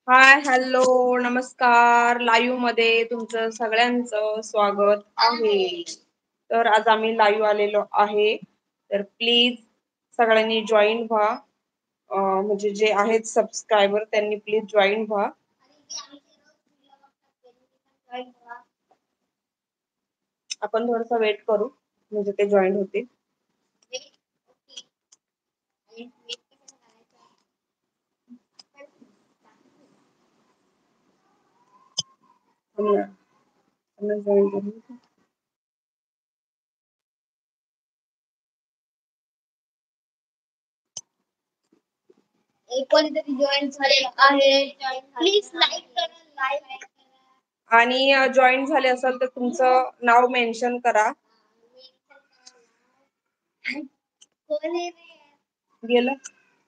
हाय, hello, नमस्कार. Live मध्ये तुमचं सगळ्यांचं स्वागत आहे. तर आज आम्ही लाईव्ह आलेलो आहे. तर प्लीज सगळ्यांनी जॉईन व्हा. म्हणजे जे आहेत सबस्क्रायबर त्यांनी प्लीज जॉईन व्हा. आपण थोडासा वेट करू म्हणजे ते जॉईन होतील. जॉईन करू. कोणीतरी जॉईन झालेलं आहे. प्लीज लाईक करा, लाईक आणि जॉईन झाले असेल तर तुमचं नाव मेन्शन करा. कोण आहे रे? गेलं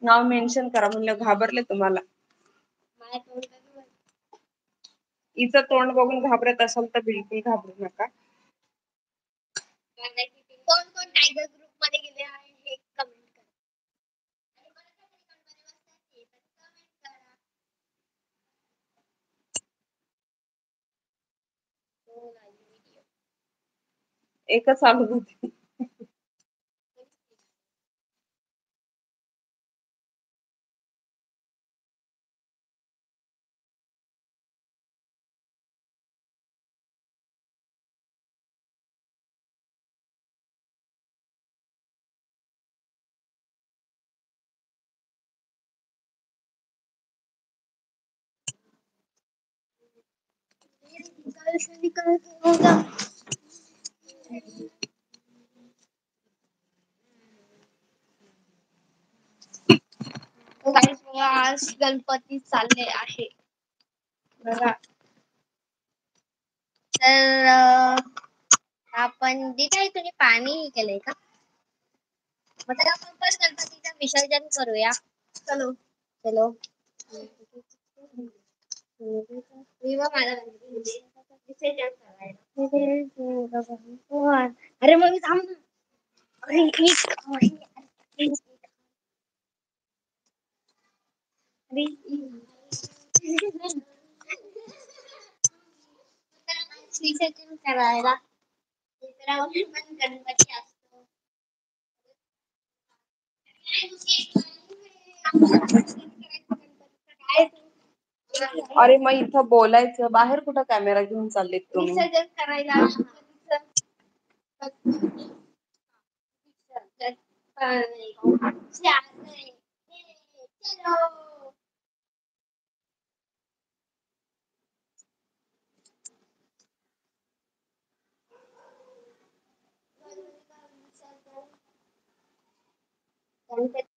नाव मेन्शन करा म्हणलं घाबरले तुम्हाला. माझ्या तोंडावर हिचं तोंड बघून घाबरत असाल तर बिलकुल घाबरू नका. कोण कोण टायगर ग्रुप मध्ये गेले आहे हे कमेंट करा. आणि कोणाच्या तरी कंपनी बसतात हे तर कमेंट करा. हो लाईव्ह व्हिडिओ एकच चालू होती. आज गणपती चालले आहे. बघा तर आपण जे काही तुम्ही पाणी केलंय का मग त्याला आपण पण गणपतीचं विसर्जन करूया. चलो चलो विसर्जन करायला. अरे मग मी थांब विसर्जन करायला पण गणपती असतो. अरे मग इथं बोलायचं बाहेर कुठं कॅमेरा घेऊन चाललेत तुम्ही? विसर्जन करायला गणपती